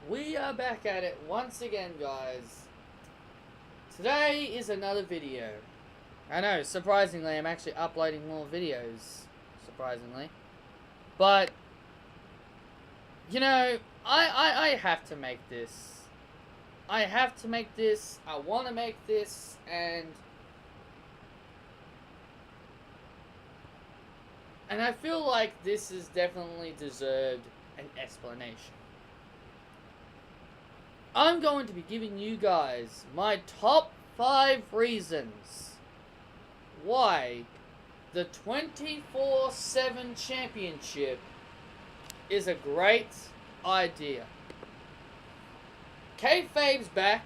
We are back at it once again, guys. Today is another video. I know, surprisingly, I'm actually uploading more videos. Surprisingly. But, you know, I have to make this. I have to make this. I want to make this. And I feel like this is definitely deserved an explanation. I'm going to be giving you guys my top 5 reasons why the 24/7 championship is a great idea. Kayfabe's back.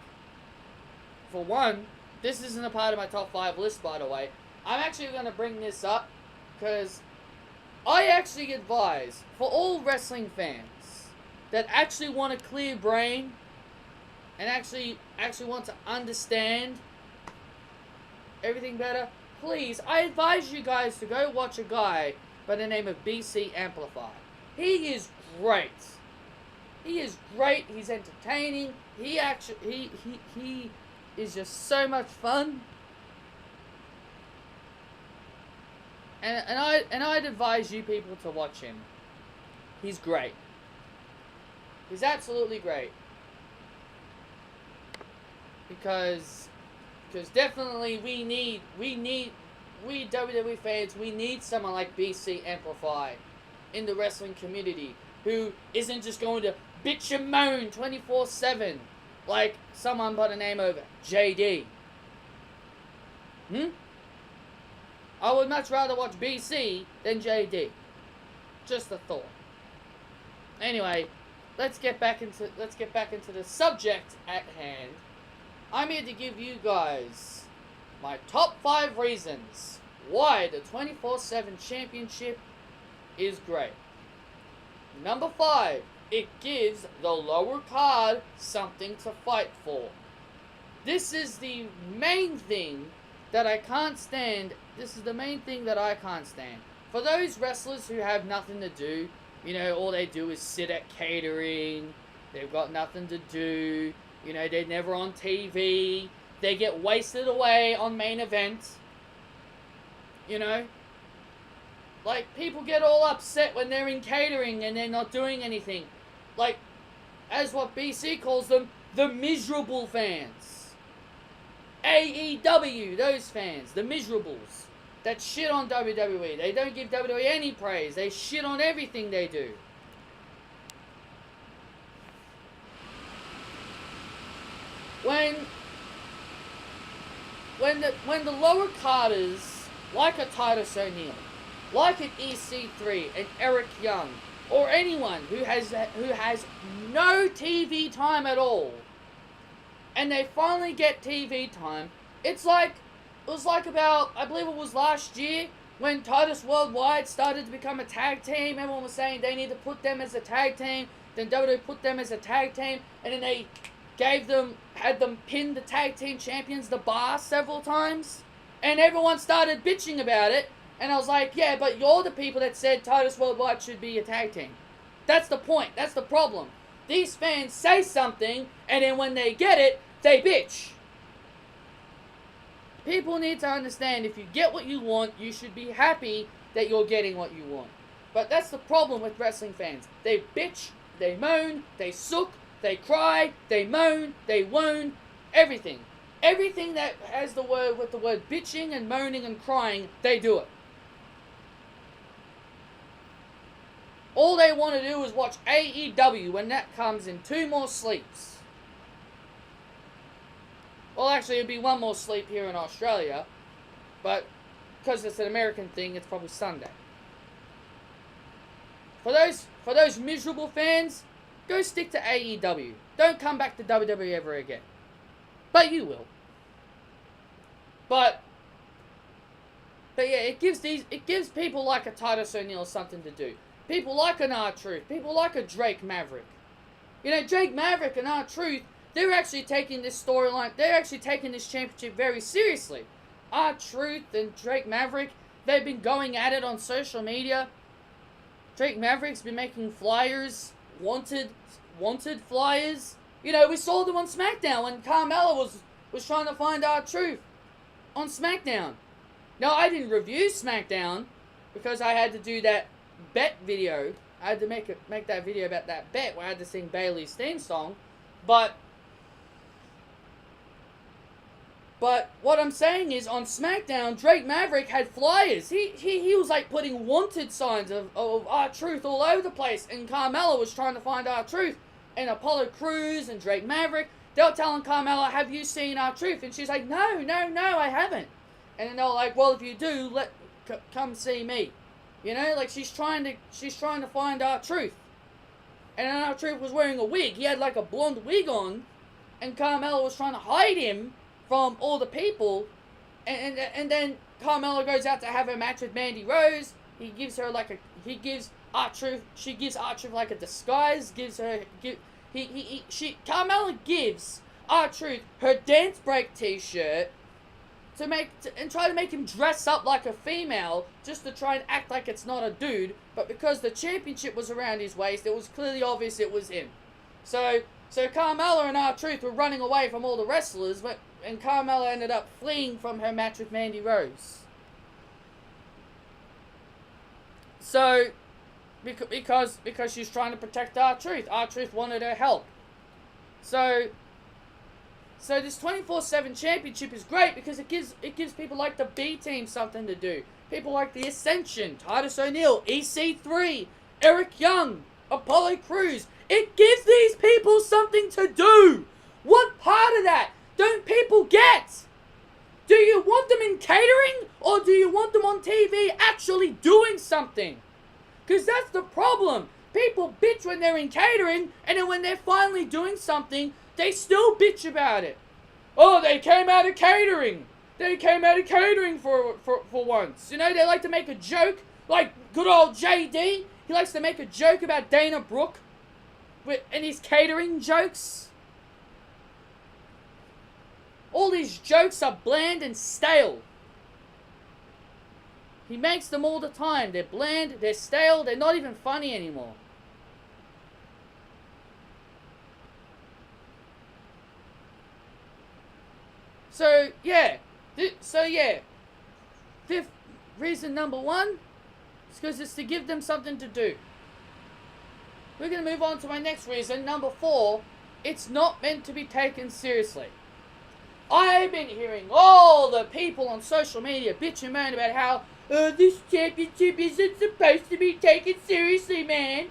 For one, this isn't a part of my top 5 list, by the way. I'm actually going to bring this up because I actually advise for all wrestling fans that actually want a clear brain and actually want to understand everything better, please, I advise you guys to go watch a guy by the name of BC Amplify. He is great. He is great. He's entertaining. He is just so much fun. And I'd advise you people to watch him. He's great. He's absolutely great. Because definitely we WWE fans, we need someone like BC Amplify in the wrestling community who isn't just going to bitch and moan 24/7 like someone by the name of JD. I would much rather watch BC than JD. Just a thought. Anyway, let's get back into the subject at hand. I'm here to give you guys my top 5 reasons why the 24/7 championship is great. Number 5, it gives the lower card something to fight for. This is the main thing that I can't stand. This is the main thing that I can't stand. For those wrestlers who have nothing to do, you know, all they do is sit at catering, they've got nothing to do, you know, they're never on TV. They get wasted away on main events. You know? Like, people get all upset when they're in catering and they're not doing anything. Like, as what BC calls them, the miserable fans. AEW, those fans, the miserables. That shit on WWE. They don't give WWE any praise. They shit on everything they do. When the lower carders, like a Titus O'Neil, like an EC3, an Eric Young, or anyone who has no TV time at all, and they finally get TV time, it was like about, I believe it was last year, when Titus Worldwide started to become a tag team. Everyone was saying they need to put them as a tag team. Then WWE put them as a tag team, and then they had them pin the tag team champions, The Bar, several times. And everyone started bitching about it. And I was like, yeah, but you're the people that said Titus Worldwide should be a tag team. That's the point. That's the problem. These fans say something, and then when they get it, they bitch. People need to understand, if you get what you want, you should be happy that you're getting what you want. But that's the problem with wrestling fans. They bitch, they moan, they sook, they cry, they moan, they whine, everything. Everything that has the word with the word bitching and moaning and crying, they do it. All they want to do is watch AEW when that comes in 2 more sleeps. Well, actually, it'd be 1 more sleep here in Australia, but because it's an American thing, it's probably Sunday. For those miserable fans, go stick to AEW. Don't come back to WWE ever again. But you will. But yeah, it gives people like a Titus O'Neil something to do. People like an R-Truth. People like a Drake Maverick. You know, Drake Maverick and R-Truth, they're actually taking this storyline, they're actually taking this championship very seriously. R-Truth and Drake Maverick, they've been going at it on social media. Drake Maverick's been making flyers, wanted wanted flyers. You know, we saw them on SmackDown when Carmella was trying to find R-Truth on SmackDown. Now, I didn't review SmackDown because I had to do that bet video. I had to make that video about that bet where I had to sing Bayley's theme song. But what I'm saying is, on SmackDown, Drake Maverick had flyers. He was like putting wanted signs of R-Truth all over the place. And Carmella was trying to find R-Truth. And Apollo Crews and Drake Maverick, they were telling Carmella, have you seen R-Truth? And she's like, no, I haven't. And then they were like, well, if you do, come see me. You know, like she's trying to find R-Truth. And then R-Truth was wearing a wig. He had like a blonde wig on. And Carmella was trying to hide him from all the people. And then Carmella goes out to have a match with Mandy Rose. He gives her like she gives R-Truth like a disguise, Carmella gives R-Truth her dance break t-shirt and try to make him dress up like a female just to try and act like it's not a dude, but because the championship was around his waist, it was clearly obvious it was him. So Carmella and R-Truth were running away from all the wrestlers, and Carmella ended up fleeing from her match with Mandy Rose. So, because she's trying to protect R-Truth. R-Truth wanted her help. So this 24/7 championship is great because it gives people like the B Team something to do. People like the Ascension, Titus O'Neil, EC3, Eric Young, Apollo Crews. It gives these people something to do. What part of that don't people get? Do you want them in catering or do you want them on TV actually doing something? Because that's the problem. People bitch when they're in catering, and then when they're finally doing something, they still bitch about it. Oh, they came out of catering. They came out of catering for once. You know, they like to make a joke, like good old JD. He likes to make a joke about Dana Brooke and his catering jokes. All these jokes are bland and stale. He makes them all the time. They're bland, they're stale, they're not even funny anymore. So, yeah. Fifth reason number one is because it's to give them something to do. We're going to move on to my next reason. Number 4, it's not meant to be taken seriously. I've been hearing all the people on social media bitch and moan about how this championship isn't supposed to be taken seriously, man.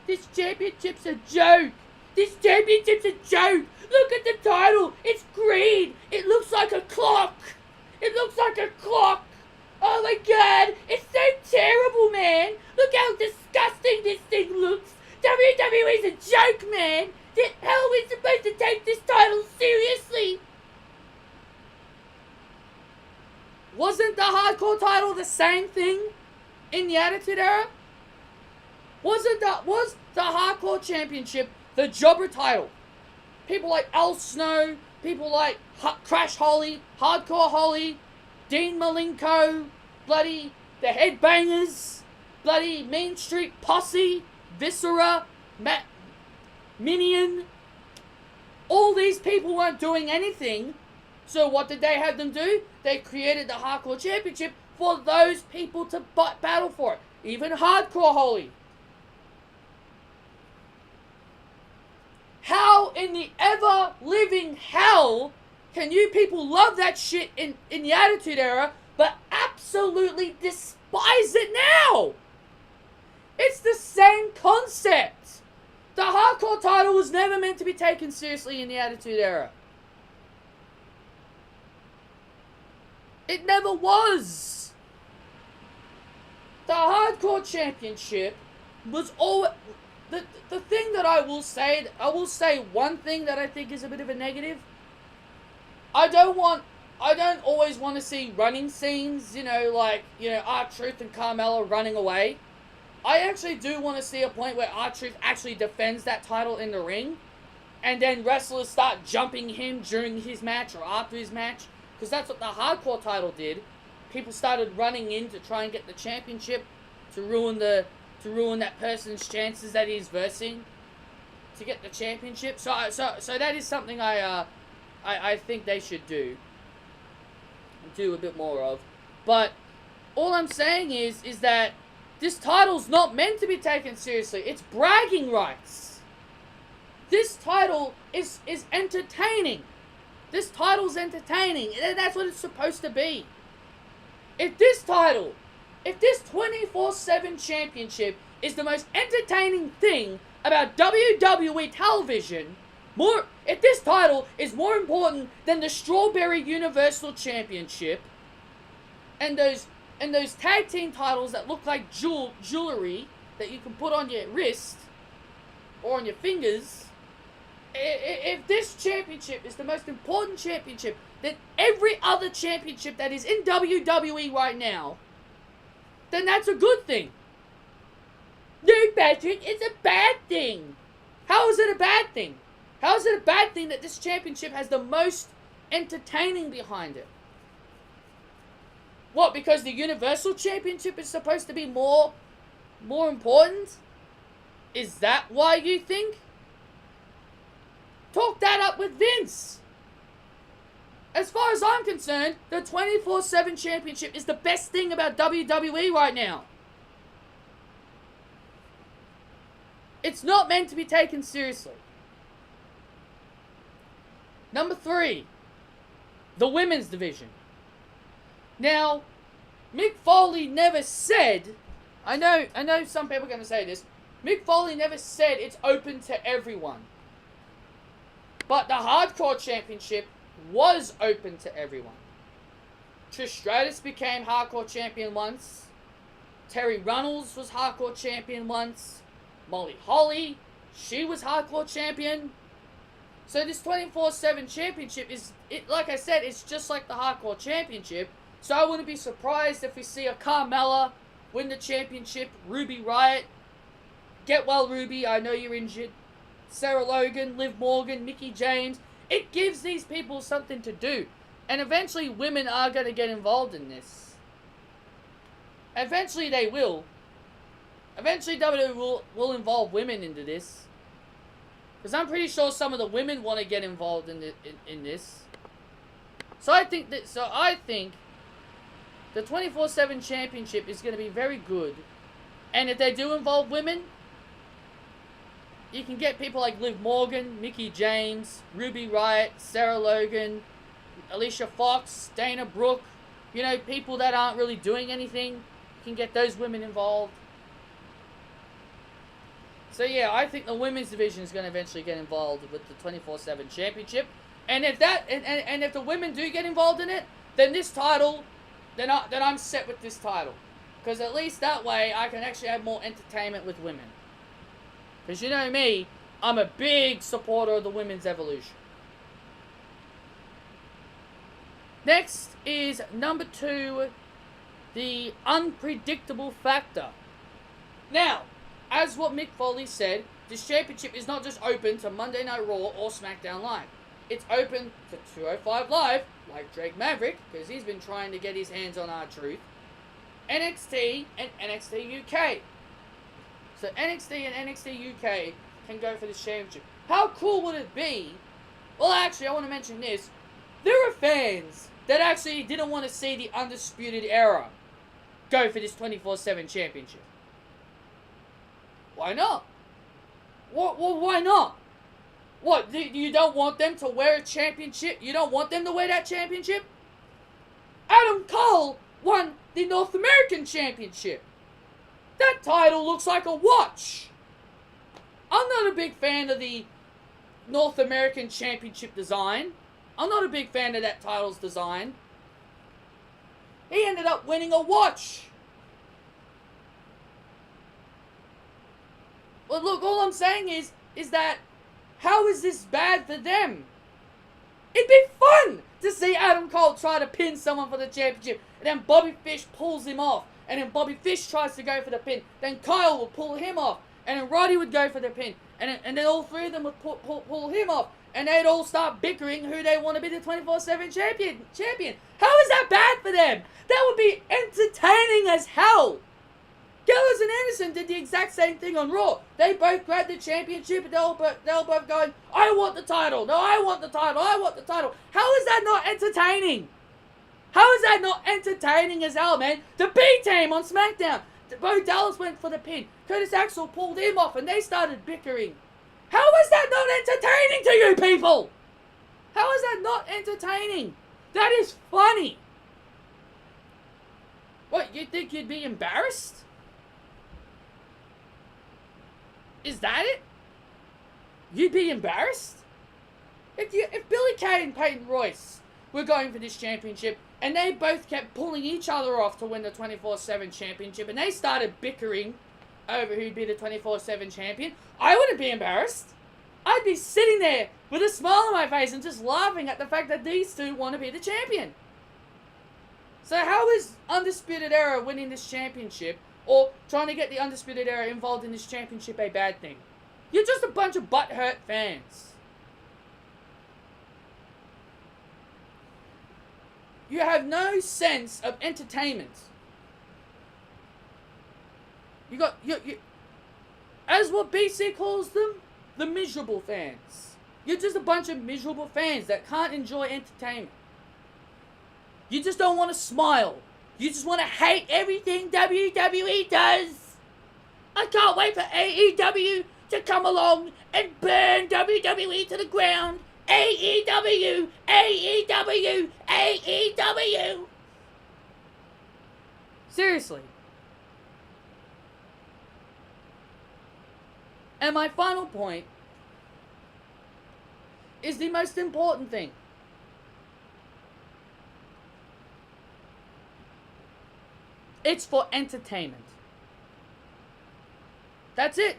This championship's a joke. This championship's a joke. Look at the title. It's green. It looks like a clock. It looks like a clock. Oh my god. It's so terrible, man. Look how disgusting this thing looks. WWE's a joke, man. How are we supposed to take this title seriously? Wasn't the hardcore title the same thing in the Attitude Era? Was the hardcore championship the jobber title? People like Al Snow, people like Crash Holly, Hardcore Holly, Dean Malenko, bloody the Headbangers, bloody Mean Street Posse, Viscera, Minion. All these people weren't doing anything. So what did they have them do? They created the Hardcore Championship for those people to battle for it. Even Hardcore Holly. How in the ever-living hell can you people love that shit in the Attitude Era, but absolutely despise it now? It's the same concept. The Hardcore title was never meant to be taken seriously in the Attitude Era. It never was. The Hardcore Championship was always... The thing that I will say one thing that I think is a bit of a negative. I don't always want to see running scenes, R-Truth and Carmella running away. I actually do want to see a point where R-Truth actually defends that title in the ring, and then wrestlers start jumping him during his match or after his match. Because that's what the Hardcore title did. People started running in to try and get the championship to ruin that person's chances that he's versing. to get the championship. So that is something I think they should do a bit more of. But all I'm saying is that this title's not meant to be taken seriously. It's bragging rights. This title is entertaining. This title's entertaining. That's what it's supposed to be. If this 24/7 championship is the most entertaining thing about WWE television, if this title is more important than the Strawberry Universal Championship and those tag team titles that look like jewelry that you can put on your wrist or on your fingers, if this championship is the most important championship than every other championship that is in WWE right now, then that's a good thing. No, Patrick, it's a bad thing. How is it a bad thing? How is it a bad thing that this championship has the most entertaining behind it? What, because the Universal Championship is supposed to be more important? Is that why you think? Talk that up with Vince. As far as I'm concerned, the 24/7 Championship is the best thing about WWE right now. It's not meant to be taken seriously. Number 3, the women's division. Now, Mick Foley never said, I know some people are going to say this, Mick Foley never said it's open to everyone. But the Hardcore Championship was open to everyone. Trish Stratus became Hardcore Champion once. Terry Runnels was Hardcore Champion once. Molly Holly, she was Hardcore Champion. So this 24/7 Championship like I said, it's just like the Hardcore Championship. So I wouldn't be surprised if we see a Carmella win the championship, Ruby Riott. Get well, Ruby, I know you're injured. Sarah Logan, Liv Morgan, Mickie James. It gives these people something to do. And eventually women are going to get involved in this. Eventually they will. Eventually WWE will involve women into this. Because I'm pretty sure some of the women want to get involved in this. So I think the 24/7 Championship is going to be very good. And if they do involve women, you can get people like Liv Morgan, Mickie James, Ruby Riott, Sarah Logan, Alicia Fox, Dana Brooke. You know, people that aren't really doing anything. You can get those women involved. So yeah, I think the women's division is going to eventually get involved with the 24/7 Championship. And if if the women do get involved in it, then this title, then I'm set with this title. Because at least that way I can actually have more entertainment with women. Because you know me, I'm a big supporter of the women's evolution. Next is number 2, the unpredictable factor. Now, as what Mick Foley said, this championship is not just open to Monday Night Raw or SmackDown Live. It's open to 205 Live, like Drake Maverick, because he's been trying to get his hands on R-Truth, NXT, and NXT UK. So NXT and NXT UK can go for this championship. How cool would it be? Well, actually, I want to mention this. There are fans that actually didn't want to see the Undisputed Era go for this 24/7 championship. Why not? Why not? What, you don't want them to wear a championship? You don't want them to wear that championship? Adam Cole won the North American Championship. That title looks like a watch. I'm not a big fan of the North American Championship design. I'm not a big fan of that title's design. He ended up winning a watch. Well, look, all I'm saying is that how is this bad for them? It'd be fun to see Adam Cole try to pin someone for the championship, and then Bobby Fish pulls him off, and then Bobby Fish tries to go for the pin, then Kyle will pull him off, and then Roddy would go for the pin, and then all three of them would pull him off, and they'd all start bickering who they want to be the 24/7 champion. How is that bad for them? That would be entertaining as hell. Gallows and Anderson did the exact same thing on Raw. They both grabbed the championship and they were both going, I want the title. No, I want the title. I want the title. How is that not entertaining? How is that not entertaining as hell, man? The B-Team on SmackDown. Bo Dallas went for the pin. Curtis Axel pulled him off and they started bickering. How is that not entertaining to you people? How is that not entertaining? That is funny. What, you think you'd be embarrassed? Is that it? You'd be embarrassed? If Billy Kay and Peyton Royce were going for this championship and they both kept pulling each other off to win the 24/7 championship and they started bickering over who'd be the 24/7 champion, I wouldn't be embarrassed. I'd be sitting there with a smile on my face and just laughing at the fact that these two want to be the champion. So how is Undisputed Era winning this championship or trying to get the Undisputed Era involved in this championship a bad thing? You're just a bunch of butthurt fans. You have no sense of entertainment. You as what BC calls them, the miserable fans. You're just a bunch of miserable fans that can't enjoy entertainment. You just don't want to smile. You just want to hate everything WWE does. I can't wait for AEW to come along and burn WWE to the ground. AEW, AEW, AEW. Seriously. And my final point is the most important thing. It's for entertainment. That's it.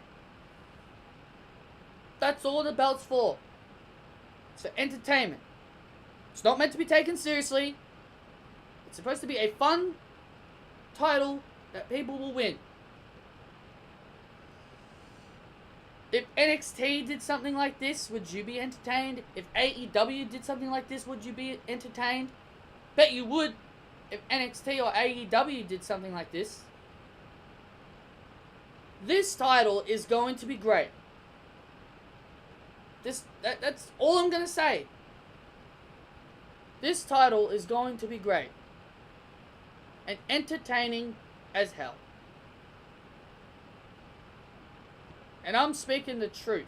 That's all the belt's for. It's for entertainment. It's not meant to be taken seriously. It's supposed to be a fun title that people will win. If NXT did something like this, would you be entertained? If AEW did something like this, would you be entertained? Bet you would. If NXT or AEW did something like this. This title is going to be great. That's all I'm going to say. This title is going to be great. And entertaining as hell. And I'm speaking the truth.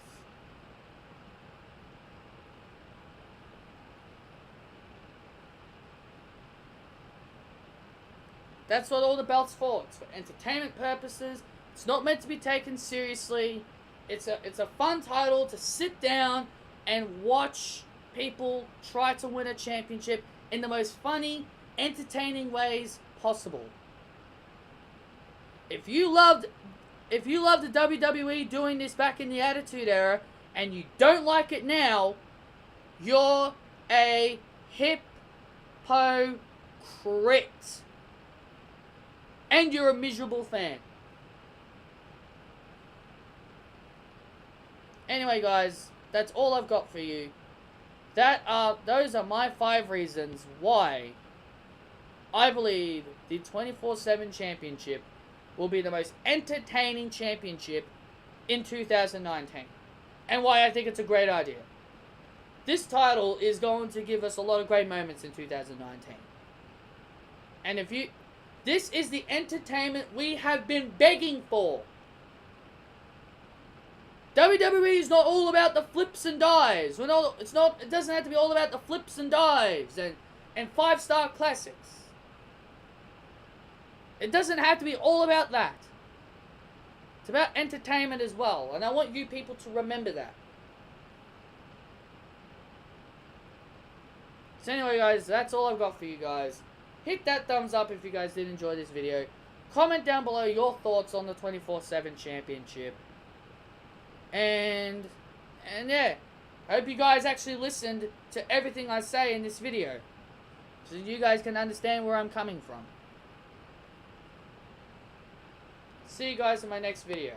That's what all the belt's for. It's for entertainment purposes. It's not meant to be taken seriously. It's a fun title to sit down and watch people try to win a championship in the most funny, entertaining ways possible. If you loved the WWE doing this back in the Attitude Era and you don't like it now, you're a hypocrite. And you're a miserable fan. Anyway, guys, that's all I've got for you. Those are my 5 reasons why I believe the 24/7 championship will be the most entertaining championship in 2019. And why I think it's a great idea. This title is going to give us a lot of great moments in 2019. And this is the entertainment we have been begging for. WWE is not all about the flips and dives. It doesn't have to be all about the flips and dives and 5-star classics. It doesn't have to be all about that. It's about entertainment as well. And I want you people to remember that. So anyway, guys, that's all I've got for you guys. Hit that thumbs up if you guys did enjoy this video. Comment down below your thoughts on the 24/7 championship. And yeah, I hope you guys actually listened to everything I say in this video. So you guys can understand where I'm coming from. See you guys in my next video.